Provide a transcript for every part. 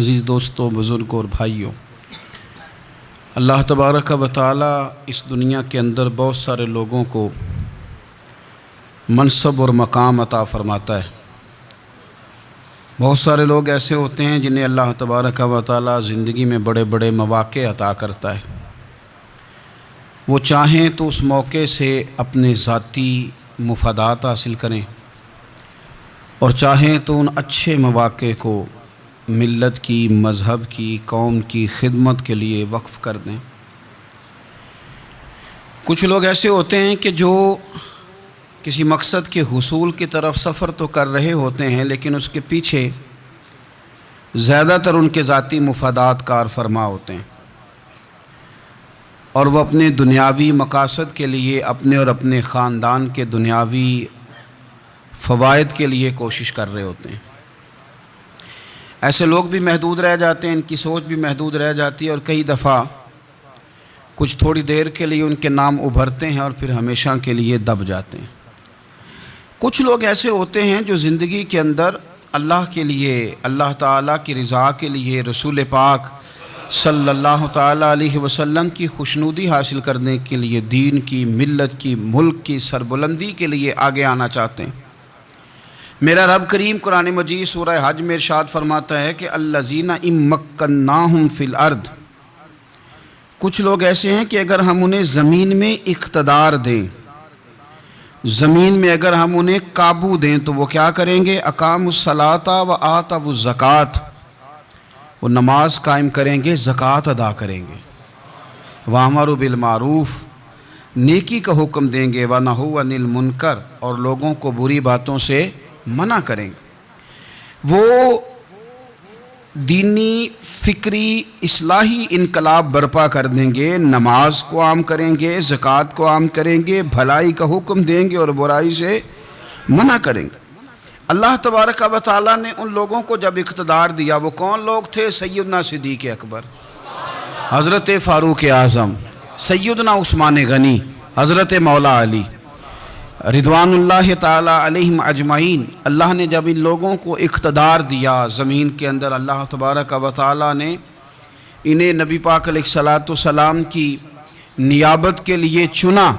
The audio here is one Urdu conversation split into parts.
عزیز دوستوں، بزرگوں اور بھائیوں، اللہ تبارک و تعالی اس دنیا کے اندر بہت سارے لوگوں کو منصب اور مقام عطا فرماتا ہے۔ بہت سارے لوگ ایسے ہوتے ہیں جنہیں اللہ تبارک و تعالی زندگی میں بڑے بڑے مواقع عطا کرتا ہے۔ وہ چاہیں تو اس موقع سے اپنے ذاتی مفادات حاصل کریں اور چاہیں تو ان اچھے مواقع کو ملت کی، مذہب کی، قوم کی خدمت کے لیے وقف کر دیں۔ کچھ لوگ ایسے ہوتے ہیں کہ جو کسی مقصد کے حصول کی طرف سفر تو کر رہے ہوتے ہیں، لیکن اس کے پیچھے زیادہ تر ان کے ذاتی مفادات کار فرما ہوتے ہیں، اور وہ اپنے دنیاوی مقاصد کے لیے، اپنے اور اپنے خاندان کے دنیاوی فوائد کے لیے کوشش کر رہے ہوتے ہیں۔ ایسے لوگ بھی محدود رہ جاتے ہیں، ان کی سوچ بھی محدود رہ جاتی ہے، اور کئی دفعہ کچھ تھوڑی دیر کے لیے ان کے نام ابھرتے ہیں اور پھر ہمیشہ کے لیے دب جاتے ہیں۔ کچھ لوگ ایسے ہوتے ہیں جو زندگی کے اندر اللہ کے لیے، اللہ تعالیٰ کی رضا کے لیے، رسول پاک صلی اللہ تعالیٰ علیہ وسلم کی خوشنودی حاصل کرنے کے لیے، دین کی، ملت کی، ملک کی سربلندی کے لیے آگے آنا چاہتے ہیں۔ میرا رب کریم قرآن مجید سورہ حج میں ارشاد فرماتا ہے کہ الذین ان مکناہم فی الارض، کچھ لوگ ایسے ہیں کہ اگر ہم انہیں زمین میں اقتدار دیں، زمین میں اگر ہم انہیں قابو دیں تو وہ کیا کریں گے؟ اقاموا الصلاۃ و آتوا الزکوٰۃ، وہ نماز قائم کریں گے، زکوٰۃ ادا کریں گے، وامروا بالمعروف، نیکی کا حکم دیں گے، ونہوا عن المنکر، اور لوگوں کو بری باتوں سے منع کریں گے۔ وہ دینی، فکری، اصلاحی انقلاب برپا کر دیں گے، نماز کو عام کریں گے، زکوٰۃ کو عام کریں گے، بھلائی کا حکم دیں گے اور برائی سے منع کریں گے۔ اللہ تبارک و تعالیٰ نے ان لوگوں کو جب اقتدار دیا، وہ کون لوگ تھے؟ سیدنا صدیق اکبر، حضرت فاروق اعظم، سیدنا عثمان غنی، حضرت مولا علی رضوان اللہ تعالیٰ علیہم اجمعین۔ اللہ نے جب ان لوگوں کو اقتدار دیا زمین کے اندر، اللہ تبارک و تعالیٰ نے انہیں نبی پاک علیہ الصلاۃ والسلام کی نیابت کے لیے چنا،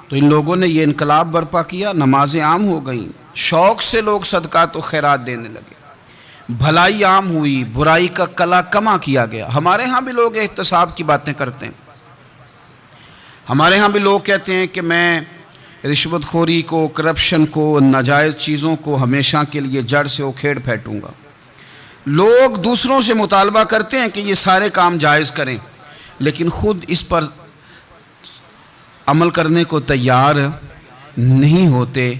تو ان لوگوں نے یہ انقلاب برپا کیا، نمازیں عام ہو گئیں، شوق سے لوگ صدقات و خیرات دینے لگے، بھلائی عام ہوئی، برائی کا کلا کما کیا گیا۔ ہمارے ہاں بھی لوگ احتساب کی باتیں کرتے ہیں، ہمارے ہاں بھی لوگ کہتے ہیں کہ میں رشوت خوری کو، کرپشن کو، ناجائز چیزوں کو ہمیشہ کے لیے جڑ سے اکھیڑ پھینٹوں گا۔ لوگ دوسروں سے مطالبہ کرتے ہیں کہ یہ سارے کام جائز کریں، لیکن خود اس پر عمل کرنے کو تیار نہیں ہوتے۔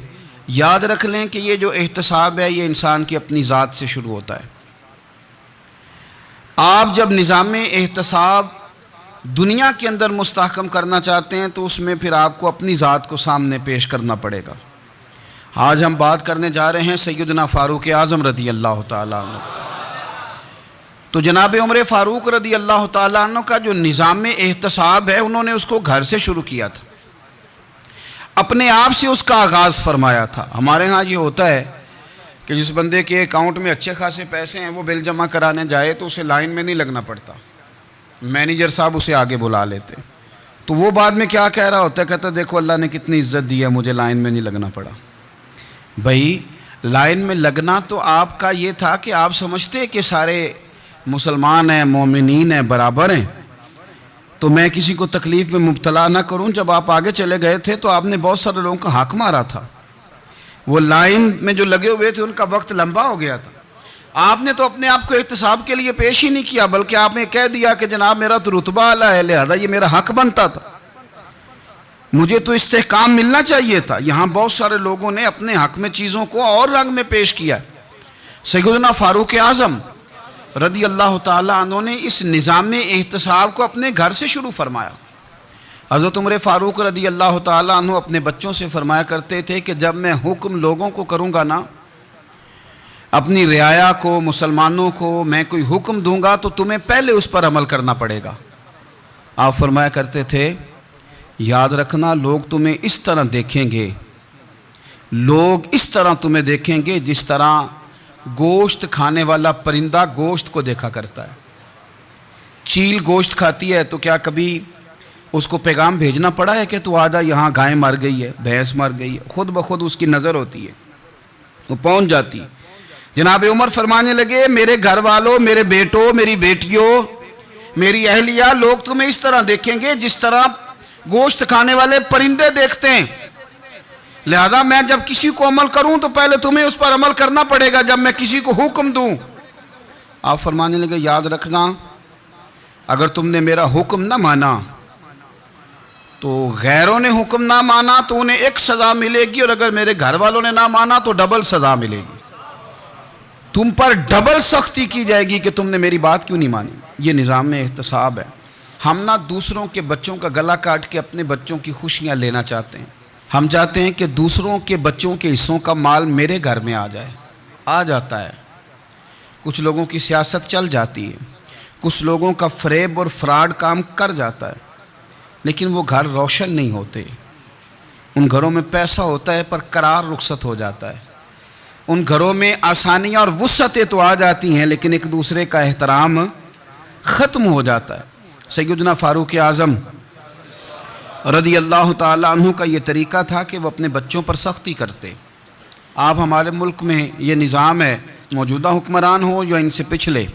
یاد رکھ لیں کہ یہ جو احتساب ہے، یہ انسان کی اپنی ذات سے شروع ہوتا ہے۔ آپ جب نظام احتساب دنیا کے اندر مستحکم کرنا چاہتے ہیں تو اس میں پھر آپ کو اپنی ذات کو سامنے پیش کرنا پڑے گا۔ آج ہم بات کرنے جا رہے ہیں سیدنا فاروق اعظم رضی اللہ تعالیٰ عنہ۔ تو جناب عمر فاروق رضی اللہ تعالیٰ عنہ کا جو نظام احتساب ہے، انہوں نے اس کو گھر سے شروع کیا تھا، اپنے آپ سے اس کا آغاز فرمایا تھا۔ ہمارے ہاں یہ ہوتا ہے کہ جس بندے کے اکاؤنٹ میں اچھے خاصے پیسے ہیں، وہ بل جمع کرانے جائے تو اسے لائن میں نہیں لگنا پڑتا، مینیجر صاحب اسے آگے بلا لیتے، تو وہ بعد میں کیا کہہ رہا ہوتا ہے؟ کہتا دیکھو اللہ نے کتنی عزت دی ہے، مجھے لائن میں نہیں لگنا پڑا۔ بھائی لائن میں لگنا تو آپ کا یہ تھا کہ آپ سمجھتے کہ سارے مسلمان ہیں، مومنین ہیں، برابر ہیں، تو میں کسی کو تکلیف میں مبتلا نہ کروں۔ جب آپ آگے چلے گئے تھے تو آپ نے بہت سارے لوگوں کا حق مارا تھا، وہ لائن میں جو لگے ہوئے تھے ان کا وقت لمبا ہو گیا تھا، آپ نے تو اپنے آپ کو احتساب کے لیے پیش ہی نہیں کیا، بلکہ آپ نے کہہ دیا کہ جناب میرا تو رتبہ اعلیٰ ہے، لہذا یہ میرا حق بنتا تھا، مجھے تو استحکام ملنا چاہیے تھا۔ یہاں بہت سارے لوگوں نے اپنے حق میں چیزوں کو اور رنگ میں پیش کیا۔ سیدنا فاروق اعظم رضی اللہ تعالیٰ عنہ نے اس نظام احتساب کو اپنے گھر سے شروع فرمایا۔ حضرت عمر فاروق رضی اللہ تعالیٰ عنہ اپنے بچوں سے فرمایا کرتے تھے کہ جب میں حکم لوگوں کو کروں گا نا، اپنی رعایا کو، مسلمانوں کو میں کوئی حکم دوں گا تو تمہیں پہلے اس پر عمل کرنا پڑے گا۔ آپ فرمایا کرتے تھے یاد رکھنا، لوگ تمہیں اس طرح دیکھیں گے، لوگ اس طرح تمہیں دیکھیں گے جس طرح گوشت کھانے والا پرندہ گوشت کو دیکھا کرتا ہے. چیل گوشت کھاتی ہے تو کیا کبھی اس کو پیغام بھیجنا پڑا ہے کہ تو آجا یہاں گائے مر گئی ہے, بھینس مر گئی ہے؟ خود بخود اس کی نظر ہوتی ہے, وہ پہنچ جاتی ہے. جناب عمر فرمانے لگے میرے گھر والوں, میرے بیٹوں, میری بیٹیوں, میری اہلیہ, لوگ تمہیں اس طرح دیکھیں گے جس طرح گوشت کھانے والے پرندے دیکھتے ہیں. لہذا میں جب کسی کو عمل کروں تو پہلے تمہیں اس پر عمل کرنا پڑے گا جب میں کسی کو حکم دوں. آپ فرمانے لگے یاد رکھنا اگر تم نے میرا حکم نہ مانا تو غیروں نے حکم نہ مانا تو انہیں ایک سزا ملے گی, اور اگر میرے گھر والوں نے نہ مانا تو ڈبل سزا ملے گی. تم پر ڈبل سختی کی جائے گی کہ تم نے میری بات کیوں نہیں مانی. یہ نظام احتساب ہے. ہم نہ دوسروں کے بچوں کا گلا کاٹ کے اپنے بچوں کی خوشیاں لینا چاہتے ہیں. ہم چاہتے ہیں کہ دوسروں کے بچوں کے حصوں کا مال میرے گھر میں آ جائے. آ جاتا ہے. کچھ لوگوں کی سیاست چل جاتی ہے, کچھ لوگوں کا فریب اور فراڈ کام کر جاتا ہے, لیکن وہ گھر روشن نہیں ہوتے. ان گھروں میں پیسہ ہوتا ہے پر قرار رخصت ہو جاتا ہے. ان گھروں میں آسانیاں اور وسعتیں تو آ جاتی ہیں لیکن ایک دوسرے کا احترام ختم ہو جاتا ہے. سیدنا فاروق اعظم رضی اللہ تعالیٰ عنہ کا یہ طریقہ تھا کہ وہ اپنے بچوں پر سختی کرتے. آپ ہمارے ملک میں یہ نظام ہے, موجودہ حکمران ہو یا ان سے پچھلے,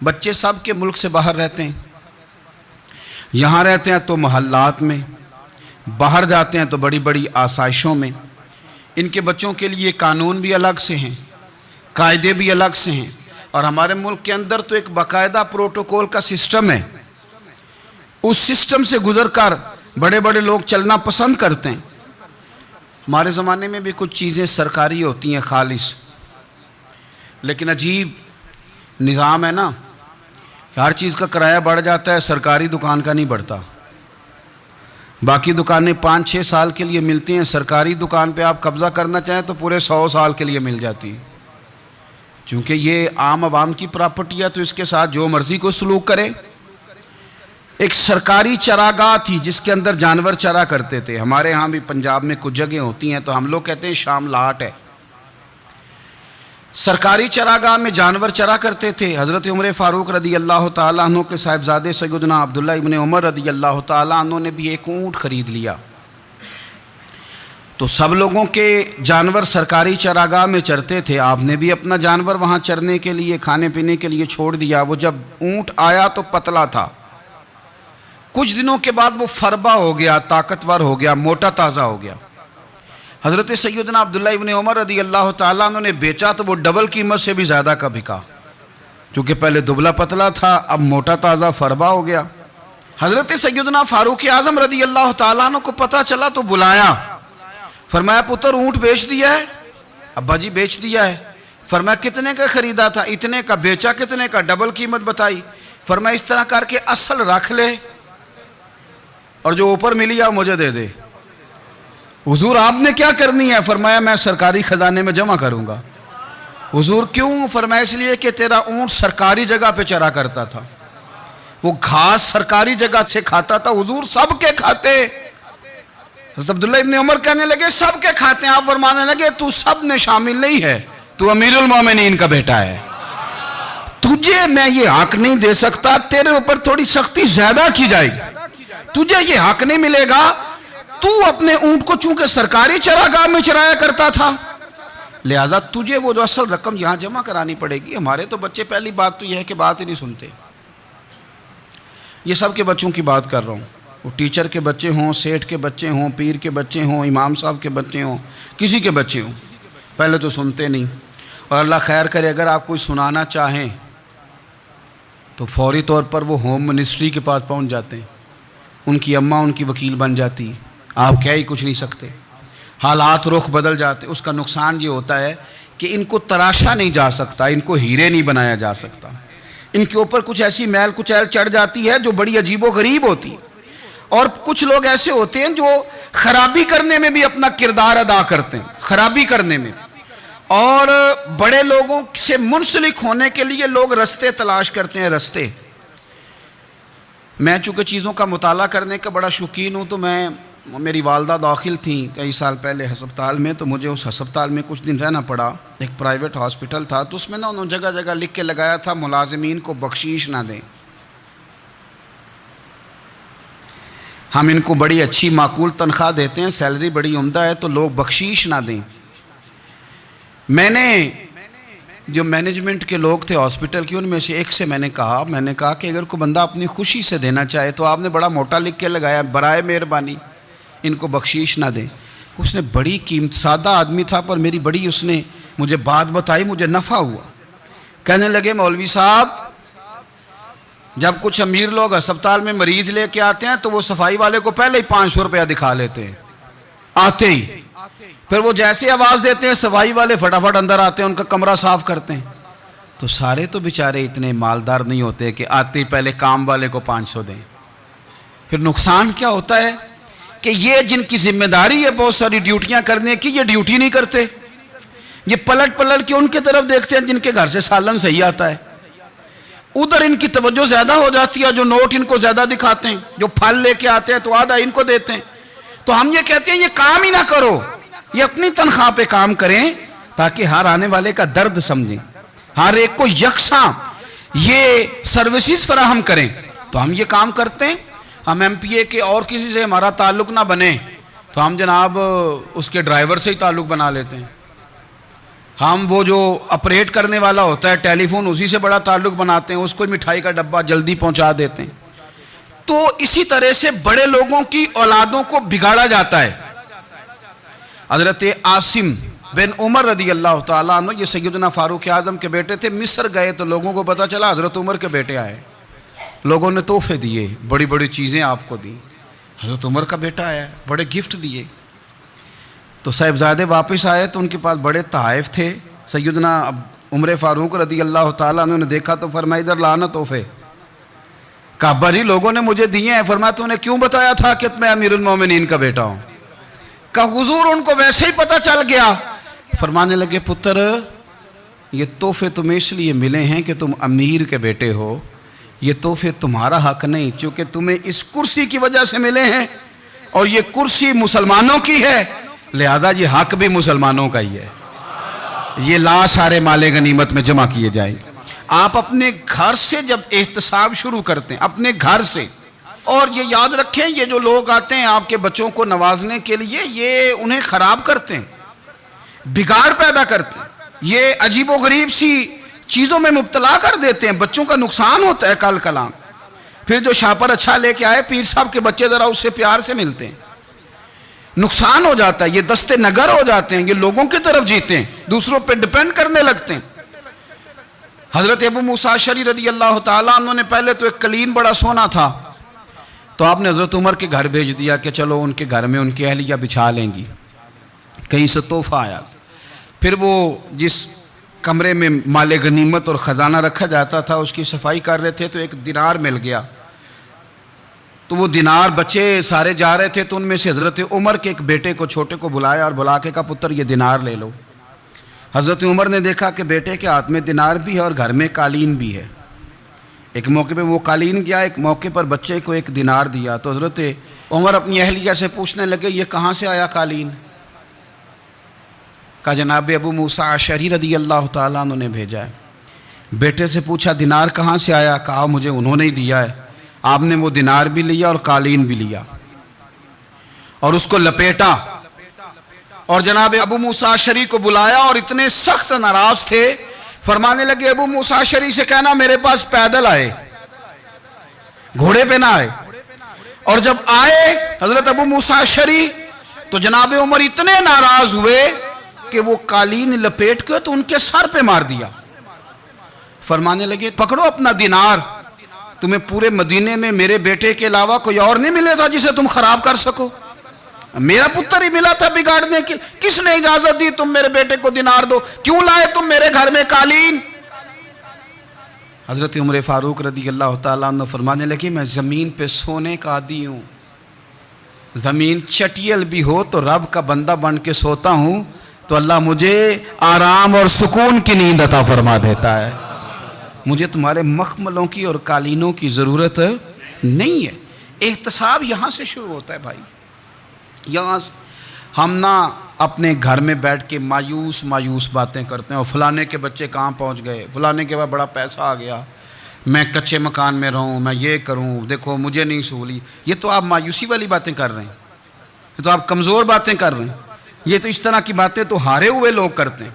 بچے سب کے ملک سے باہر رہتے ہیں. یہاں رہتے ہیں تو محلات میں, باہر جاتے ہیں تو بڑی بڑی آسائشوں میں. ان کے بچوں کے لیے قانون بھی الگ سے ہیں, قاعدے بھی الگ سے ہیں, اور ہمارے ملک کے اندر تو ایک باقاعدہ پروٹوکول کا سسٹم ہے. اس سسٹم سے گزر کر بڑے بڑے لوگ چلنا پسند کرتے ہیں. ہمارے زمانے میں بھی کچھ چیزیں سرکاری ہوتی ہیں خالص, لیکن عجیب نظام ہے نا, ہر چیز کا کرایہ بڑھ جاتا ہے, سرکاری دکان کا نہیں بڑھتا. باقی دکانیں 5-6 سال کے لیے ملتی ہیں, سرکاری دکان پہ آپ قبضہ کرنا چاہیں تو پورے 100 سال کے لیے مل جاتی ہے. چونکہ یہ عام عوام کی پراپرٹی ہے تو اس کے ساتھ جو مرضی کو سلوک کرے. ایک سرکاری چراگاہ تھی جس کے اندر جانور چرا کرتے تھے. ہمارے ہاں بھی پنجاب میں کچھ جگہیں ہوتی ہیں تو ہم لوگ کہتے ہیں شام لاٹ ہے. سرکاری چراگاہ میں جانور چرا کرتے تھے. حضرت عمر فاروق رضی اللہ تعالیٰ عنہ کے صاحبزادے سیدنا عبداللہ ابن عمر رضی اللہ تعالیٰ عنہ نے بھی ایک اونٹ خرید لیا. تو سب لوگوں کے جانور سرکاری چراگاہ میں چرتے تھے, آپ نے بھی اپنا جانور وہاں چرنے کے لیے, کھانے پینے کے لیے چھوڑ دیا. وہ جب اونٹ آیا تو پتلا تھا, کچھ دنوں کے بعد وہ فربا ہو گیا, طاقتور ہو گیا, موٹا تازہ ہو گیا. حضرت سیدنا عبداللہ ابن عمر رضی اللہ تعالیٰ عنہ نے بیچا تو وہ ڈبل قیمت سے بھی زیادہ کا بکا, کیونکہ پہلے دبلا پتلا تھا, اب موٹا تازہ فربا ہو گیا. حضرت سیدنا فاروق اعظم رضی اللہ تعالیٰ عنہ کو پتہ چلا تو بلایا, فرمایا پتر اونٹ بیچ دیا ہے؟ ابا جی بیچ دیا ہے. فرمایا کتنے کا خریدا تھا؟ اتنے کا. بیچا کتنے کا؟ ڈبل قیمت بتائی. فرمایا اس طرح کر کے اصل رکھ لے اور جو اوپر ملی ہے مجھے دے دے. حضور آپ نے کیا کرنی ہے؟ فرمایا میں سرکاری خزانے میں جمع کروں گا. حضور کیوں؟ فرمایا اس لیے کہ تیرا اونٹ سرکاری جگہ پہ چرا کرتا تھا, وہ گھاس سرکاری جگہ سے کھاتا تھا. حضور سب کے کھاتے. حضرت عبداللہ ابن عمر کہنے لگے سب کے کھاتے ہیں. آپ فرمانے لگے تو سب میں شامل نہیں ہے, تو امیر المومنین کا بیٹا ہے, تجھے میں یہ حق نہیں دے سکتا, تیرے اوپر تھوڑی سختی زیادہ کی جائے گی, تجھے یہ حق نہیں ملے گا. تو اپنے اونٹ کو چونکہ سرکاری چراگاہ میں چرایا کرتا تھا, لہذا تجھے وہ جو اصل رقم یہاں جمع کرانی پڑے گی. ہمارے تو بچے پہلی بات تو یہ ہے کہ بات ہی نہیں سنتے. یہ سب کے بچوں کی بات کر رہا ہوں, وہ ٹیچر کے بچے ہوں, سیٹھ کے بچے ہوں, پیر کے بچے ہوں, امام صاحب کے بچے ہوں, کسی کے بچے ہوں, پہلے تو سنتے نہیں. اور اللہ خیر کرے اگر آپ کوئی سنانا چاہیں تو فوری طور پر وہ ہوم منسٹری کے پاس پہنچ جاتے ہیں, ان کی اماں ان کی وکیل بن جاتی, آپ کہہ ہی کچھ نہیں سکتے, حالات رخ بدل جاتے. اس کا نقصان یہ ہوتا ہے کہ ان کو تراشا نہیں جا سکتا, ان کو ہیرے نہیں بنایا جا سکتا, ان کے اوپر کچھ ایسی میل کچیل چڑھ جاتی ہے جو بڑی عجیب و غریب ہوتی. اور کچھ لوگ ایسے ہوتے ہیں جو خرابی کرنے میں بھی اپنا کردار ادا کرتے ہیں, خرابی کرنے میں, اور بڑے لوگوں سے منسلک ہونے کے لیے لوگ رستے تلاش کرتے ہیں. رستے, میں چونکہ چیزوں کا مطالعہ کرنے کا بڑا شوقین ہوں تو میں میری والدہ داخل تھیں کئی سال پہلے ہسپتال میں، تو مجھے اس ہسپتال میں کچھ دن رہنا پڑا. ایک پرائیویٹ ہاسپٹل تھا، تو اس میں انہوں نے جگہ جگہ لکھ کے لگایا تھا ملازمین کو بخشیش نہ دیں. ہم ان کو بڑی اچھی معقول تنخواہ دیتے ہیں، سیلری بڑی عمدہ ہے، تو لوگ بخشیش نہ دیں. میں نے جو مینجمنٹ کے لوگ تھے ہاسپٹل کی، ان میں سے ایک سے میں نے کہا کہ اگر کوئی بندہ اپنی خوشی سے دینا چاہے تو آپ نے بڑا موٹا لکھ کے لگایا برائے مہربانی ان کو بخشیش نہ دیں. اس نے بڑی قیمت، سادہ آدمی تھا پر میری بڑی اس نے مجھے بات بتائی، مجھے نفع ہوا. کہنے لگے مولوی صاحب، جب کچھ امیر لوگ ہسپتال میں مریض لے کے آتے ہیں تو وہ صفائی والے کو پہلے ہی 500 روپیہ دکھا لیتے ہیں آتے ہی. پھر وہ جیسے آواز دیتے ہیں صفائی والے فٹافٹ اندر آتے ہیں، ان کا کمرہ صاف کرتے ہیں. تو سارے تو بیچارے اتنے مالدار نہیں ہوتے کہ آتے ہی پہلے کام والے کو 500 دیں. پھر نقصان کیا ہوتا ہے کہ یہ جن کی ذمہ داری ہے بہت ساری ڈیوٹیاں کرنے کی، یہ ڈیوٹی نہیں کرتے. یہ پلٹ کے ان کے طرف دیکھتے ہیں جن کے گھر سے سالن صحیح آتا ہے، ادھر ان کی توجہ زیادہ ہو جاتی ہے. جو نوٹ ان کو زیادہ دکھاتے ہیں، جو پھل لے کے آتے ہیں تو آدھا ان کو دیتے ہیں. تو ہم یہ کہتے ہیں یہ کام ہی نہ کرو، یہ اپنی تنخواہ پہ کام کریں تاکہ ہر آنے والے کا درد سمجھیں، ہر ایک کو یکساں یہ سروسز فراہم کریں. تو ہم یہ کام کرتے ہیں. ہم ایم پی اے کے اور کسی سے ہمارا تعلق نہ بنے تو ہم جناب اس کے ڈرائیور سے ہی تعلق بنا لیتے ہیں. ہم وہ جو آپریٹ کرنے والا ہوتا ہے ٹیلی فون، اسی سے بڑا تعلق بناتے ہیں، اس کو مٹھائی کا ڈبہ جلدی پہنچا دیتے ہیں. تو اسی طرح سے بڑے لوگوں کی اولادوں کو بگاڑا جاتا ہے. حضرت عاصم بن عمر رضی اللہ تعالیٰ عنہ، یہ سیدنا فاروق اعظم کے بیٹے تھے. مصر گئے تو لوگوں کو پتا چلا حضرت عمر کے بیٹے آئے. لوگوں نے تحفے دیے، بڑی بڑی چیزیں آپ کو دی. حضرت عمر کا بیٹا آیا، بڑے گفٹ دیے. تو صاحبزادے واپس آئے تو ان کے پاس بڑے تحائف تھے. سیدنا عمر فاروق رضی اللہ تعالیٰ عنہ نے دیکھا تو فرمایا ادھر لانا تحفے. کہا بھائی لوگوں نے مجھے دیے ہیں. فرمایا تو نے کیوں بتایا تھا کہ میں امیر المومنین کا بیٹا ہوں؟ کہا حضور ان کو ویسے ہی پتہ چل گیا. فرمانے لگے پتر یہ تحفے تمہیں اس لیے ملے ہیں کہ تم امیر کے بیٹے ہو، یہ تحفے تمہارا حق نہیں، چونکہ تمہیں اس کرسی کی وجہ سے ملے ہیں اور یہ کرسی مسلمانوں کی ہے، لہذا یہ حق بھی مسلمانوں کا ہی ہے. یہ لا سارے مال غنیمت میں جمع کیے جائیں گے. آپ اپنے گھر سے جب احتساب شروع کرتے ہیں، اپنے گھر سے، اور یہ یاد رکھیں یہ جو لوگ آتے ہیں آپ کے بچوں کو نوازنے کے لیے، یہ انہیں خراب کرتے ہیں، بگاڑ پیدا کرتے ہیں، یہ عجیب و غریب سی چیزوں میں مبتلا کر دیتے ہیں. بچوں کا نقصان ہوتا ہے کل کلام. پھر جو شاپر اچھا لے کے آئے پیر صاحب کے بچے ذرا اس سے پیار سے ملتے ہیں، نقصان ہو جاتا ہے. یہ دستے نگر ہو جاتے ہیں، یہ لوگوں کی طرف جیتے ہیں، دوسروں پہ ڈیپینڈ کرنے لگتے ہیں. حضرت ابو موسیٰ اشعری رضی اللہ تعالیٰ عنہ نے پہلے تو ایک قلین بڑا سونا تھا، تو آپ نے حضرت عمر کے گھر بھیج دیا کہ چلو ان کے گھر میں ان کی اہلیہ بچھا لیں گی. کہیں سے تحفہ آیا. پھر وہ جس کمرے میں مال غنیمت اور خزانہ رکھا جاتا تھا اس کی صفائی کر رہے تھے تو ایک دینار مل گیا. تو وہ دینار بچے سارے جا رہے تھے تو ان میں سے حضرت عمر کے ایک بیٹے کو چھوٹے کو بلایا اور بلا کے کہا پتر یہ دینار لے لو. حضرت عمر نے دیکھا کہ بیٹے کے ہاتھ میں دینار بھی ہے اور گھر میں قالین بھی ہے. ایک موقع پہ وہ قالین گیا، ایک موقع پر بچے کو ایک دینار دیا. تو حضرت عمر اپنی اہلیہ سے پوچھنے لگے یہ کہاں سے آیا قالین؟ کہا جناب ابو موسیٰ اشعری رضی اللہ تعالیٰ عنہ نے بھیجا ہے. بیٹے سے پوچھا دینار کہاں سے آیا؟ کہا مجھے انہوں نے ہی دیا ہے. آپ نے وہ دینار بھی لیا اور قالین بھی لیا اور اس کو لپیٹا اور جناب ابو موسیٰ اشعری کو بلایا اور اتنے سخت ناراض تھے. فرمانے لگے ابو موسیٰ اشعری سے کہنا میرے پاس پیدل آئے، گھوڑے پہ نہ آئے. اور جب آئے حضرت ابو موسیٰ اشعری تو جناب عمر اتنے ناراض ہوئے کہ وہ قالین لپیٹ کے تو ان کے سر پہ مار دیا. فرمانے لگے پکڑو اپنا دینار، تمہیں پورے مدینے میں میرے بیٹے کے علاوہ کوئی اور نہیں ملے تھا جسے تم خراب کر سکو، میرا پتر ہی ملا تھا بگاڑنے کی. کس نے اجازت دی تم میرے بیٹے کو دینار دو؟ کیوں لائے تم میرے گھر میں قالین؟ حضرت عمر فاروق رضی اللہ تعالیٰ عنہ فرمانے لگے میں زمین پہ سونے کا عادی ہوں، زمین چٹیل بھی ہو تو رب کا بندہ بن کے سوتا ہوں تو اللہ مجھے آرام اور سکون کی نیند عطا فرما دیتا ہے. مجھے تمہارے مخملوں کی اور قالینوں کی ضرورت نہیں ہے. احتساب یہاں سے شروع ہوتا ہے بھائی. یہاں ہم نہ اپنے گھر میں بیٹھ کے مایوس باتیں کرتے ہیں، اور فلانے کے بچے کہاں پہنچ گئے، فلانے کے بعد بڑا پیسہ آ گیا، میں کچے مکان میں رہوں، میں یہ کروں، دیکھو مجھے نہیں سہولی۔ یہ تو آپ مایوسی والی باتیں کر رہے ہیں، یہ تو آپ کمزور باتیں کر رہے ہیں۔ یہ تو اس طرح کی باتیں تو ہارے ہوئے لوگ کرتے ہیں۔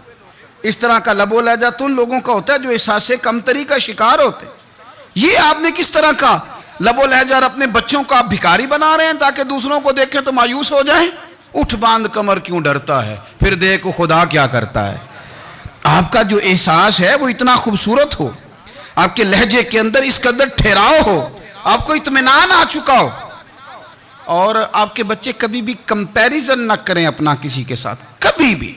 اس طرح کا لب و لہجہ تو ان لوگوں کا ہوتا ہے جو احساس کمتری کا شکار ہوتے ہیں۔ یہ آپ نے کس طرح کا لب و لہجہ، اور اپنے بچوں کو آپ بھکاری بنا رہے ہیں تاکہ دوسروں کو دیکھیں تو مایوس ہو جائیں۔ اٹھ باندھ کمر کیوں ڈرتا ہے، پھر دیکھو خدا کیا کرتا ہے۔ آپ کا جو احساس ہے وہ اتنا خوبصورت ہو، آپ کے لہجے کے اندر اس قدر ٹھہراؤ ہو، آپ کو اطمینان آ چکا ہو، اور آپ کے بچے کبھی بھی کمپیریزن نہ کریں اپنا کسی کے ساتھ، کبھی بھی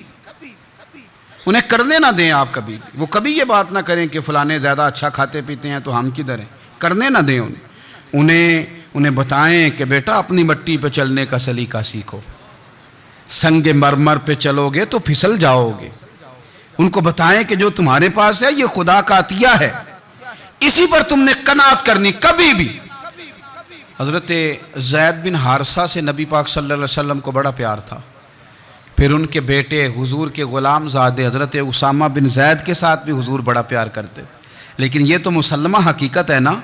انہیں کرنے نہ دیں۔ آپ کبھی وہ کبھی یہ بات نہ کریں کہ فلانے زیادہ اچھا کھاتے پیتے ہیں تو ہم کدھر ہیں، کرنے نہ دیں انہیں بتائیں کہ بیٹا اپنی مٹی پہ چلنے کا سلیقہ سیکھو، سنگ مرمر پہ چلو گے تو پھسل جاؤ گے۔ ان کو بتائیں کہ جو تمہارے پاس ہے یہ خدا کا عطیہ ہے، اسی پر تم نے قناعت کرنی کبھی بھی۔ حضرت زید بن حارثہ سے نبی پاک صلی اللہ علیہ وسلم کو بڑا پیار تھا، پھر ان کے بیٹے حضور کے غلام زادے حضرت اسامہ بن زید کے ساتھ بھی حضور بڑا پیار کرتے۔ لیکن یہ تو مسلمہ حقیقت ہے نا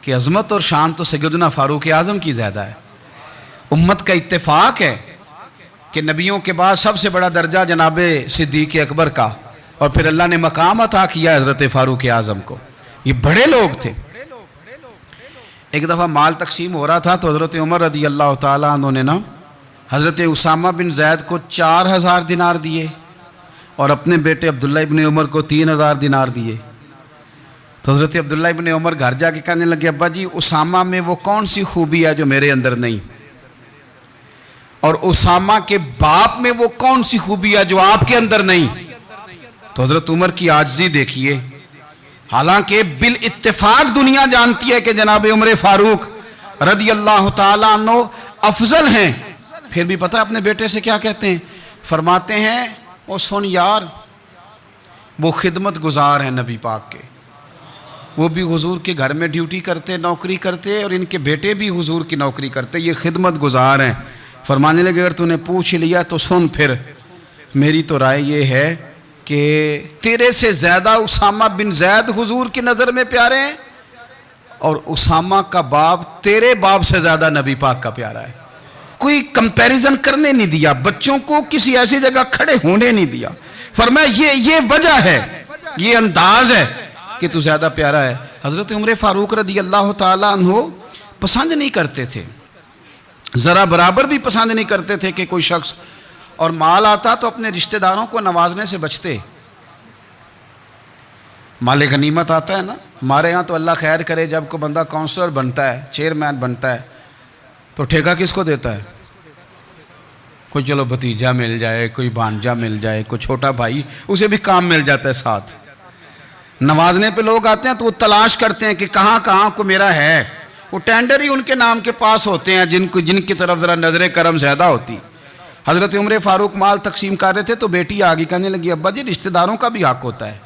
کہ عظمت اور شان تو سیدنا فاروق اعظم کی زیادہ ہے۔ امت کا اتفاق ہے کہ نبیوں کے بعد سب سے بڑا درجہ جناب صدیق اکبر کا، اور پھر اللہ نے مقام عطا کیا حضرت فاروق اعظم کو۔ یہ بڑے لوگ تھے۔ ایک دفعہ مال تقسیم ہو رہا تھا تو حضرت عمر رضی اللہ تعالیٰ عنہ نے نا حضرت اسامہ بن زید کو 4000 دینار دیے، اور اپنے بیٹے عبداللہ ابن عمر کو 3000 دینار دیے۔ تو حضرت عبداللہ ابن عمر گھر جا کے کہنے لگے، ابا جی اسامہ میں وہ کون سی خوبی ہے جو میرے اندر نہیں، اور اسامہ کے باپ میں وہ کون سی خوبی ہے جو آپ کے اندر نہیں۔ تو حضرت عمر کی عاجزی دیکھیے، حالانکہ بالاتفاق دنیا جانتی ہے کہ جناب عمر فاروق رضی اللہ تعالیٰ عنہ افضل ہیں، پھر بھی پتہ اپنے بیٹے سے کیا کہتے ہیں؟ فرماتے ہیں او سن یار، وہ خدمت گزار ہیں نبی پاک کے، وہ بھی حضور کے گھر میں ڈیوٹی کرتے، نوکری کرتے، اور ان کے بیٹے بھی حضور کی نوکری کرتے، یہ خدمت گزار ہیں۔ فرمانے لگے اگر تو نے پوچھ لیا تو سن، پھر میری تو رائے یہ ہے کہ تیرے سے زیادہ اسامہ بن زید حضور کی نظر میں پیارے ہیں، اور اسامہ کا باپ تیرے باپ سے زیادہ نبی پاک کا پیارا ہے۔ کوئی کمپیریزن کرنے نہیں دیا، بچوں کو کسی ایسی جگہ کھڑے ہونے نہیں دیا۔ فرمایا یہ وجہ ہے، یہ انداز ہے کہ تو زیادہ پیارا ہے۔ حضرت عمر فاروق رضی اللہ تعالیٰ عنہ پسند نہیں کرتے تھے، ذرا برابر بھی پسند نہیں کرتے تھے کہ کوئی شخص اور مال آتا تو اپنے رشتہ داروں کو نوازنے سے بچتے۔ مال غنیمت آتا ہے نا، ہمارے ہاں تو اللہ خیر کرے جب کوئی بندہ کونسلر بنتا ہے، چیئرمین بنتا ہے، تو ٹھیکہ کس کو دیتا ہے؟ کوئی چلو بھتیجا مل جائے، کوئی بھانجا مل جائے، کوئی چھوٹا بھائی، اسے بھی کام مل جاتا ہے ساتھ۔ نوازنے پہ لوگ آتے ہیں تو وہ تلاش کرتے ہیں کہ کہاں کہاں کو میرا ہے، وہ ٹینڈر ہی ان کے نام کے پاس ہوتے ہیں جن کی طرف ذرا نظر کرم زیادہ ہوتی۔ حضرت عمر فاروق مال تقسیم کر رہے تھے تو بیٹی آگے کہنے لگی، ابا جی رشتہ داروں کا بھی حق ہوتا ہے،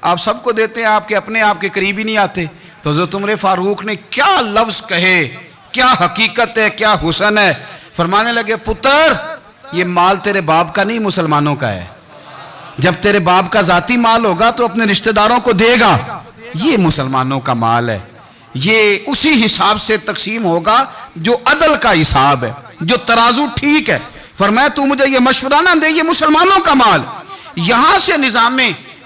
آپ سب کو دیتے ہیں، آپ کے اپنے آپ کے قریب ہی نہیں آتے۔ تو حضرت عمر فاروق نے کیا لفظ کہے، کیا حقیقت ہے، کیا حسن ہے۔ فرمانے لگے پتر یہ مال تیرے باپ کا نہیں مسلمانوں کا ہے، جب تیرے باپ کا ذاتی مال ہوگا تو اپنے رشتہ داروں کو دے گا، یہ مسلمانوں کا مال ہے، یہ اسی حساب سے تقسیم ہوگا جو عدل کا حساب ہے، جو ترازو ٹھیک ہے۔ فرمایا تو مجھے یہ مشورہ نہ دے، یہ مسلمانوں کا مال۔ یہاں سے نظام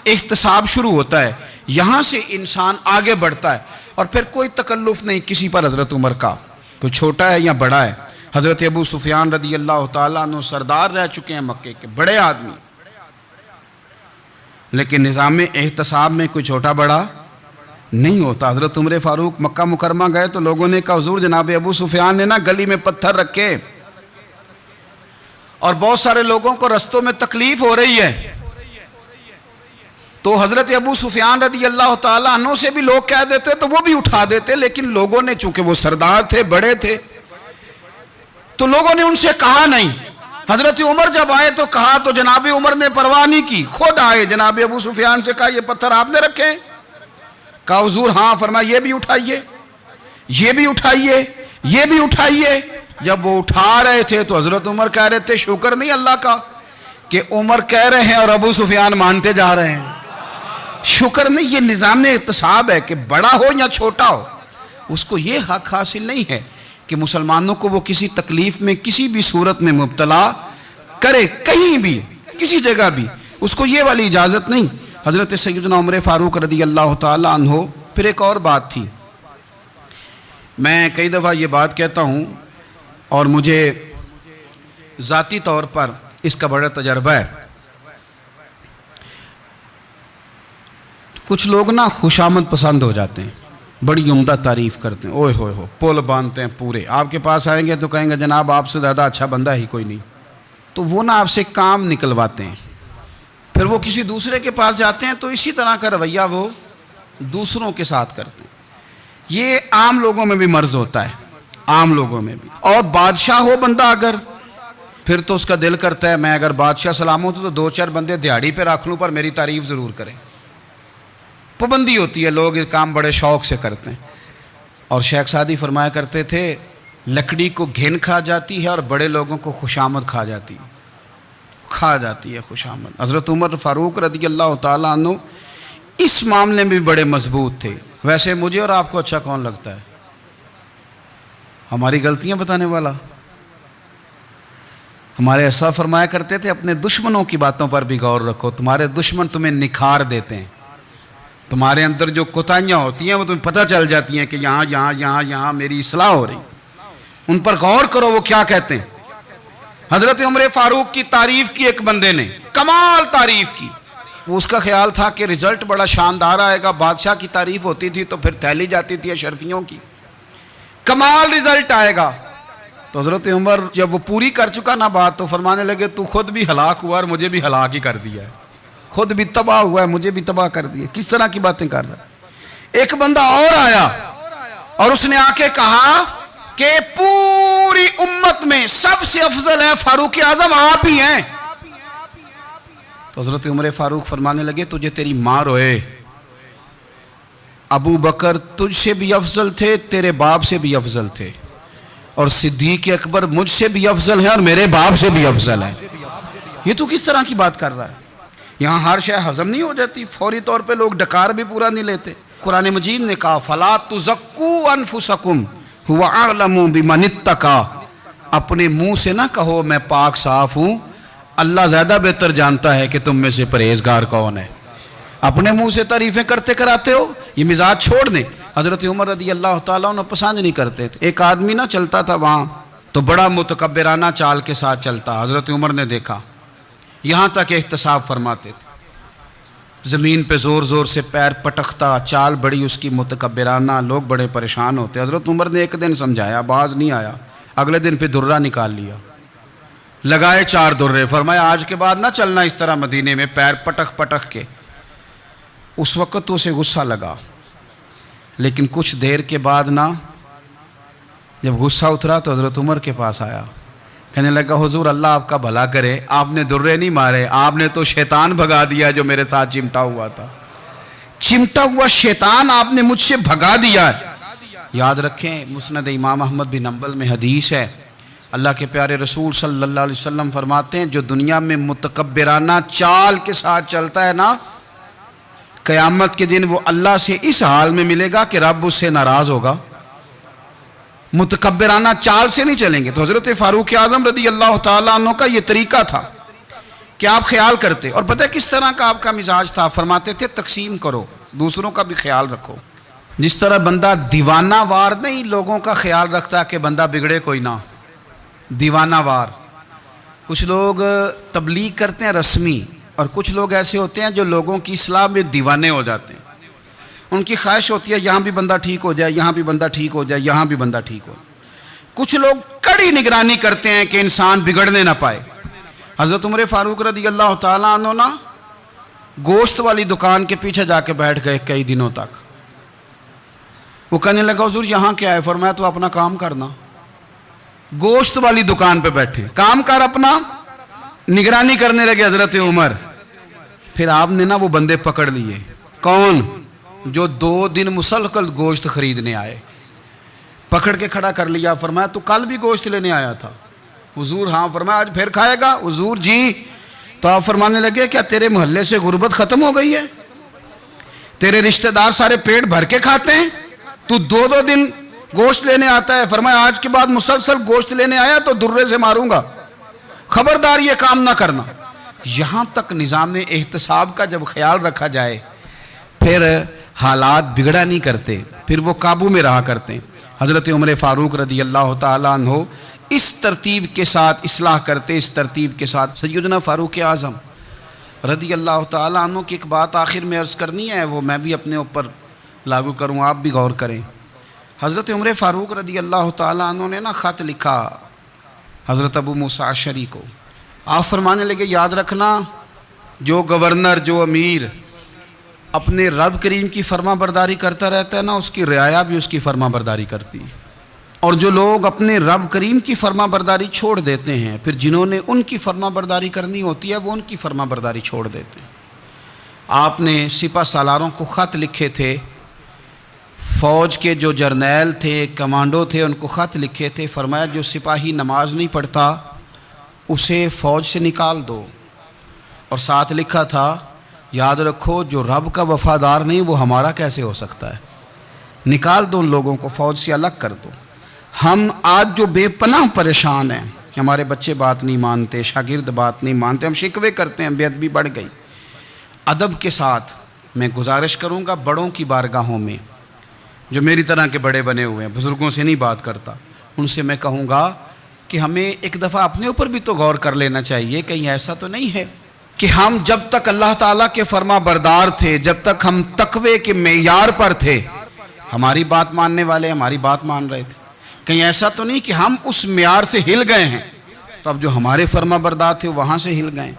احتساب شروع ہوتا ہے، یہاں سے انسان آگے بڑھتا ہے، اور پھر کوئی تکلف نہیں کسی پر حضرت عمر کا، کوئی چھوٹا ہے یا بڑا ہے۔ حضرت ابو سفیان رضی اللہ تعالیٰ عنہ سردار رہ چکے ہیں مکے کے، بڑے آدمی، لیکن نظام احتساب میں کوئی چھوٹا بڑا نہیں ہوتا۔ حضرت عمر فاروق مکہ مکرمہ گئے تو لوگوں نے کہا حضور جناب ابو سفیان نے نا گلی میں پتھر رکھے، اور بہت سارے لوگوں کو رستوں میں تکلیف ہو رہی ہے۔ تو حضرت ابو سفیان رضی اللہ تعالیٰ عنہ سے بھی لوگ کہہ دیتے تو وہ بھی اٹھا دیتے، لیکن لوگوں نے چونکہ وہ سردار تھے، بڑے تھے، تو لوگوں نے ان سے کہا نہیں۔ حضرت عمر جب آئے تو کہا تو جناب عمر نے پرواہ نہیں کی، خود آئے جناب ابو سفیان سے کہا یہ پتھر آپ نے رکھے؟ کہا حضور ہاں۔ فرمایا یہ بھی اٹھائیے، یہ بھی اٹھائیے، یہ بھی اٹھائیے۔ جب وہ اٹھا رہے تھے تو حضرت عمر کہہ رہے تھے شکر نہیں اللہ کا کہ عمر کہہ رہے ہیں اور ابو سفیان مانتے جا رہے ہیں. شکر نہیں. یہ نظام احتساب ہے کہ بڑا ہو یا چھوٹا ہو اس کو یہ حق حاصل نہیں ہے کہ مسلمانوں کو وہ کسی تکلیف میں کسی بھی صورت میں مبتلا کرے, کہیں بھی کسی جگہ بھی, اس کو یہ والی اجازت نہیں. حضرت سیدنا عمر فاروق رضی اللہ تعالی عنہ. پھر ایک اور بات تھی, میں کئی دفعہ یہ بات کہتا ہوں اور مجھے ذاتی طور پر اس کا بڑا تجربہ ہے. کچھ لوگ نا خوشامد پسند ہو جاتے ہیں, بڑی عمدہ تعریف کرتے ہیں, اوئے ہوئے ہو پول باندھتے ہیں پورے. آپ کے پاس آئیں گے تو کہیں گے جناب آپ سے زیادہ اچھا بندہ ہی کوئی نہیں. تو وہ نا آپ سے کام نکلواتے ہیں, پھر وہ کسی دوسرے کے پاس جاتے ہیں تو اسی طرح کا رویہ وہ دوسروں کے ساتھ کرتے ہیں. یہ عام لوگوں میں بھی مرض ہوتا ہے, عام لوگوں میں بھی. اور بادشاہ ہو بندہ اگر, پھر تو اس کا دل کرتا ہے میں اگر بادشاہ سلام ہوں تو دو چار بندے دیہڑی پہ رکھ لوں پر میری تعریف ضرور کریں. پابندی ہوتی ہے, لوگ یہ کام بڑے شوق سے کرتے ہیں. اور شیخ سعدی فرمایا کرتے تھے لکڑی کو گھن کھا جاتی ہے اور بڑے لوگوں کو خوشامد کھا جاتی ہے خوشامد. حضرت عمر فاروق رضی اللہ تعالیٰ عنہ اس معاملے میں بھی بڑے مضبوط تھے. ویسے مجھے اور آپ کو اچھا کون لگتا ہے؟ ہماری غلطیاں بتانے والا. ہمارے ایسا فرمایا کرتے تھے اپنے دشمنوں کی باتوں پر بھی غور رکھو, تمہارے دشمن تمہیں نکھار دیتے ہیں. تمہارے اندر جو کوتاہیاں ہوتی ہیں وہ تمہیں پتہ چل جاتی ہیں کہ یہاں میری اصلاح ہو رہی. ان پر غور کرو وہ کیا کہتے ہیں. حضرت عمر فاروق کی تعریف کی ایک بندے نے, کمال تعریف کی. وہ اس کا خیال تھا کہ رزلٹ بڑا شاندار آئے گا. بادشاہ کی تعریف ہوتی تھی تو پھر تھیلی جاتی تھی اشرفیوں کی, کمال رزلٹ آئے گا. تو حضرت عمر جب وہ پوری کر چکا نا بات تو فرمانے لگے تو خود بھی ہلاک ہوا اور مجھے بھی ہلاک ہی کر دیا ہے. خود بھی تباہ ہوا ہے, مجھے بھی تباہ کر دیا. کس طرح کی باتیں کر رہا ہے. ایک بندہ اور آیا اور اس نے آ کے کہا کہ پوری امت میں سب سے افضل ہے فاروق اعظم آپ ہی ہیں. تو حضرت عمر فاروق فرمانے لگے تجھے تیری ماں روئے, ابو بکر تجھ سے بھی افضل تھے, تیرے باپ سے بھی افضل تھے, اور صدیق اکبر مجھ سے بھی افضل ہے اور میرے باپ سے بھی افضل ہے. یہ تو کس طرح کی بات کر رہا ہے. یہاں ہر شے ہضم نہیں ہو جاتی, فوری طور پہ لوگ ڈکار بھی پورا نہیں لیتے. قرآن مجید نے کہا فَلَا تُزَكُّوا أَنفُسَكُمْ هُوَ أَعْلَمُ بِمَنِ اتَّقَى. اپنے منہ سے نہ کہو میں پاک صاف ہوں, اللہ زیادہ بہتر جانتا ہے کہ تم میں سے پرہیزگار کون ہے. اپنے منہ سے تعریفیں کرتے کراتے ہو, یہ مزاج چھوڑ دیں. حضرت عمر رضی اللہ تعالیٰ عنہ پسند نہیں کرتے تھے. ایک آدمی نہ چلتا تھا وہاں تو بڑا متکبرانہ چال کے ساتھ چلتا. حضرت عمر نے دیکھا, یہاں تک احتساب فرماتے تھے, زمین پہ زور زور سے پیر پٹکتا, چال بڑی اس کی متکبرانہ, لوگ بڑے پریشان ہوتے. حضرت عمر نے ایک دن سمجھایا, باز نہیں آیا. اگلے دن پہ درہ نکال لیا, لگائے 4 درے, فرمایا آج کے بعد نہ چلنا اس طرح مدینے میں پیر پٹک پٹک کے. اس وقت تو اسے غصہ لگا, لیکن کچھ دیر کے بعد نا جب غصہ اترا تو حضرت عمر کے پاس آیا, کہنے لگا حضور اللہ آپ کا بھلا کرے, آپ نے درے نہیں مارے, آپ نے تو شیطان بھگا دیا جو میرے ساتھ چمٹا ہوا تھا. چمٹا ہوا شیطان آپ نے مجھ سے بھگا دیا ہے. یاد رکھیں مسند امام احمد بن حنبل میں حدیث ہے, اللہ کے پیارے رسول صلی اللہ علیہ وسلم فرماتے ہیں جو دنیا میں متکبرانہ چال کے ساتھ چلتا ہے نا, قیامت کے دن وہ اللہ سے اس حال میں ملے گا کہ رب اس سے ناراض ہوگا. متکبرانہ چال سے نہیں چلیں گے. تو حضرت فاروق اعظم رضی اللہ تعالیٰ عنہ کا یہ طریقہ تھا کہ آپ خیال کرتے, اور پتہ کس طرح کا آپ کا مزاج تھا. فرماتے تھے تقسیم کرو, دوسروں کا بھی خیال رکھو. جس طرح بندہ دیوانہ وار نہیں لوگوں کا خیال رکھتا کہ بندہ بگڑے کوئی نہ, دیوانہ وار. کچھ لوگ تبلیغ کرتے ہیں رسمی, اور کچھ لوگ ایسے ہوتے ہیں جو لوگوں کی اصلاح میں دیوانے ہو جاتے ہیں. ان کی خواہش ہوتی ہے یہاں بھی بندہ ٹھیک ہو جائے, یہاں بھی بندہ ٹھیک ہو جائے, یہاں بھی بندہ ٹھیک ہو. کچھ لوگ کڑی نگرانی کرتے ہیں کہ انسان بگڑنے نہ پائے. حضرت عمر فاروق رضی اللہ تعالیٰ عنہ نا گوشت والی دکان کے پیچھے جا کے بیٹھ گئے کئی دنوں تک. وہ کہنے لگا حضور یہاں کیا ہے؟ فرمایا تو اپنا کام کرنا. گوشت والی دکان پہ بیٹھے, کام کر اپنا, نگرانی کرنے لگے حضرت عمر. پھر آپ نے نا وہ بندے پکڑ لیے. کون؟ جو 2 دن مسلسل گوشت خریدنے آئے. پکڑ کے کھڑا کر لیا. فرمایا تو کل بھی گوشت لینے آیا تھا؟ حضور ہاں. فرمایا آج پھر کھائے گا؟ حضور جی. تو آپ فرمانے لگے کیا تیرے محلے سے غربت ختم ہو گئی ہے؟ تیرے رشتہ دار سارے پیٹ بھر کے کھاتے ہیں، تو دو دو دن گوشت لینے آتا ہے. فرمایا آج کے بعد مسلسل گوشت لینے آیا تو درے سے ماروں گا، خبردار یہ کام نہ کرنا. یہاں تک نظام احتساب کا جب خیال رکھا جائے پھر حالات بگڑا نہیں کرتے، پھر وہ قابو میں رہا کرتے ہیں. حضرت عمر فاروق رضی اللہ تعالیٰ عنہ اس ترتیب کے ساتھ اصلاح کرتے، اس ترتیب کے ساتھ. سیدنا فاروق اعظم رضی اللہ تعالیٰ عنہ کی ایک بات آخر میں عرض کرنی ہے، وہ میں بھی اپنے اوپر لاگو کروں، آپ بھی غور کریں. حضرت عمر فاروق رضی اللہ تعالیٰ عنہ نے خط لکھا حضرت ابو موسیٰ اشعری کو. آپ فرمانے لگے یاد رکھنا جو گورنر، جو امیر اپنے رب کریم کی فرما برداری کرتا رہتا ہے نا، اس کی رعایا بھی اس کی فرما برداری کرتی ہے. اور جو لوگ اپنے رب کریم کی فرما برداری چھوڑ دیتے ہیں، پھر جنہوں نے ان کی فرما برداری کرنی ہوتی ہے وہ ان کی فرما برداری چھوڑ دیتے ہیں. آپ نے سپہ سالاروں کو خط لکھے تھے، فوج کے جو جرنیل تھے، کمانڈو تھے، ان کو خط لکھے تھے. فرمایا جو سپاہی نماز نہیں پڑھتا اسے فوج سے نکال دو. اور ساتھ لکھا تھا یاد رکھو جو رب کا وفادار نہیں وہ ہمارا کیسے ہو سکتا ہے، نکال دو ان لوگوں کو، فوج سے الگ کر دو. ہم آج جو بے پناہ پریشان ہیں، ہمارے بچے بات نہیں مانتے، شاگرد بات نہیں مانتے، ہم شکوے کرتے ہیں، بے ادبی بڑھ گئی. ادب کے ساتھ میں گزارش کروں گا بڑوں کی بارگاہوں میں، جو میری طرح کے بڑے بنے ہوئے ہیں، بزرگوں سے نہیں بات کرتا، ان سے میں کہوں گا کہ ہمیں ایک دفعہ اپنے اوپر بھی تو غور کر لینا چاہیے. کہیں ایسا تو نہیں ہے کہ ہم جب تک اللہ تعالیٰ کے فرما بردار تھے، جب تک ہم تقوی کے معیار پر تھے، ہماری بات ماننے والے ہماری بات مان رہے تھے. کہیں ایسا تو نہیں کہ ہم اس معیار سے ہل گئے ہیں تو اب جو ہمارے فرما بردار تھے وہاں سے ہل گئے.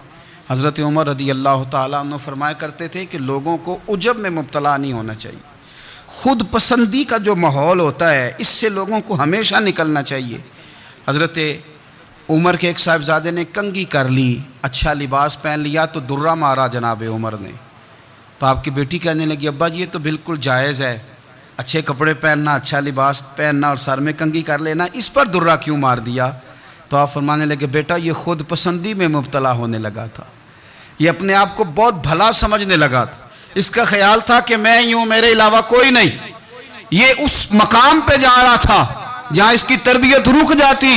حضرت عمر رضی اللہ تعالیٰ عنہ فرمایا کرتے تھے کہ لوگوں کو عجب میں مبتلا نہیں ہونا چاہیے. خود پسندی کا جو ماحول ہوتا ہے اس سے لوگوں کو ہمیشہ نکلنا چاہیے. حضرت عمر کے ایک صاحبزادے نے کنگھی کر لی، اچھا لباس پہن لیا تو درہ مارا جناب عمر نے. تو آپ کی بیٹی کہنے لگی ابا یہ تو بالکل جائز ہے، اچھے کپڑے پہننا، اچھا لباس پہننا اور سر میں کنگھی کر لینا، اس پر درہ کیوں مار دیا؟ تو آپ فرمانے لگے بیٹا یہ خود پسندی میں مبتلا ہونے لگا تھا، یہ اپنے آپ کو بہت بھلا سمجھنے لگا تھا. اس کا خیال تھا کہ میں ہی ہوں، میرے علاوہ کوئی نہیں. یہ اس مقام پہ جا رہا تھا جہاں اس کی تربیت رک جاتی،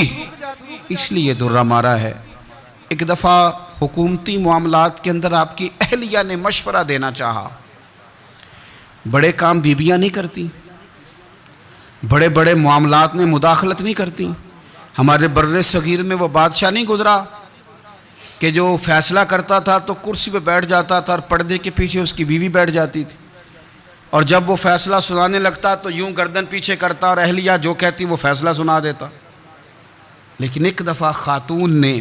اس لیے درہ مارا ہے. ایک دفعہ حکومتی معاملات کے اندر آپ کی اہلیہ نے مشورہ دینا چاہا. بڑے کام بیویاں نہیں کرتی، بڑے بڑے معاملات میں مداخلت نہیں کرتی. ہمارے بر صغیر میں وہ بادشاہ نہیں گزرا کہ جو فیصلہ کرتا تھا تو کرسی پہ بیٹھ جاتا تھا اور پردے کے پیچھے اس کی بیوی بیٹھ جاتی تھی، اور جب وہ فیصلہ سنانے لگتا تو یوں گردن پیچھے کرتا اور اہلیہ جو کہتی وہ فیصلہ سنا دیتا. لیکن ایک دفعہ خاتون نے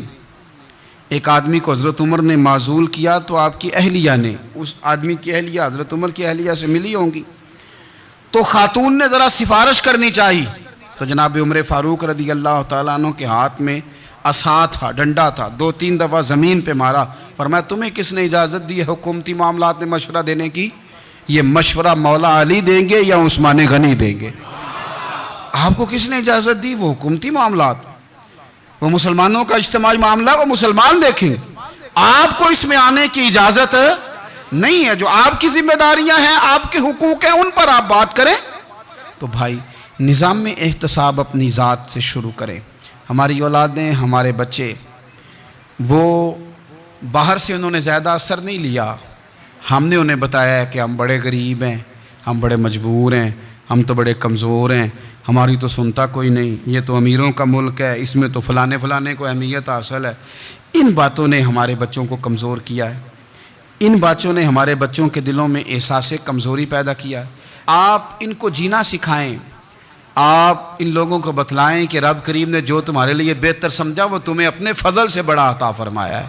ایک آدمی کو حضرت عمر نے معزول کیا تو آپ کی اہلیہ نے، اس آدمی کی اہلیہ حضرت عمر کی اہلیہ سے ملی ہوں گی، تو خاتون نے ذرا سفارش کرنی چاہی. تو جناب عمر فاروق رضی اللہ تعالیٰ عنہ کے ہاتھ میں عصا تھا، ڈنڈا تھا، 2-3 دفعہ زمین پہ مارا. فرمایا تمہیں کس نے اجازت دی ہے حکومتی معاملات میں مشورہ دینے کی؟ یہ مشورہ مولا علی دیں گے یا عثمان غنی دیں گے؟ آپ کو کس نے اجازت دی؟ وہ حکومتی معاملات، وہ مسلمانوں کا اجتماعی معاملہ، وہ مسلمان دیکھیں. آپ کو اس میں آنے کی اجازت نہیں ہے. جو آپ کی ذمہ داریاں ہیں، آپ کے حقوق ہیں، ان پر آپ بات کریں. تو بھائی نظام میں احتساب اپنی ذات سے شروع کریں. ہماری اولادیں، ہمارے بچے، وہ باہر سے انہوں نے زیادہ اثر نہیں لیا. ہم نے انہیں بتایا ہے کہ ہم بڑے غریب ہیں، ہم بڑے مجبور ہیں، ہم تو بڑے کمزور ہیں، ہماری تو سنتا کوئی نہیں، یہ تو امیروں کا ملک ہے، اس میں تو فلانے فلانے کو اہمیت حاصل ہے. ان باتوں نے ہمارے بچوں کو کمزور کیا ہے. ان باتوں نے ہمارے بچوں کے دلوں میں احساس کمزوری پیدا کیا ہے. آپ ان کو جینا سکھائیں. آپ ان لوگوں کو بتلائیں کہ رب کریم نے جو تمہارے لیے بہتر سمجھا وہ تمہیں اپنے فضل سے بڑا عطا فرمایا ہے.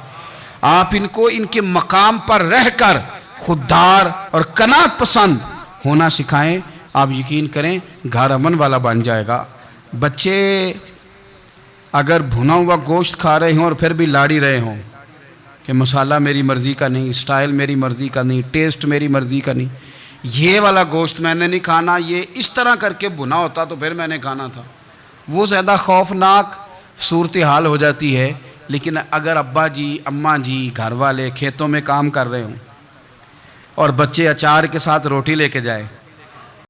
آپ ان کو ان کے مقام پر رہ کر خوددار اور قناعت پسند ہونا سکھائیں. آپ یقین کریں گھر امن والا بن جائے گا. بچے اگر بھنا ہوا گوشت کھا رہے ہوں اور پھر بھی لاڑی رہے ہوں کہ مسالہ میری مرضی کا نہیں، سٹائل میری مرضی کا نہیں، ٹیسٹ میری مرضی کا نہیں، یہ والا گوشت میں نے نہیں کھانا، یہ اس طرح کر کے بنا ہوتا تو پھر میں نے کھانا تھا، وہ زیادہ خوفناک صورتحال ہو جاتی ہے۔ لیکن اگر ابا جی اماں جی گھر والے کھیتوں میں کام کر رہے ہوں اور بچے اچار کے ساتھ روٹی لے کے جائے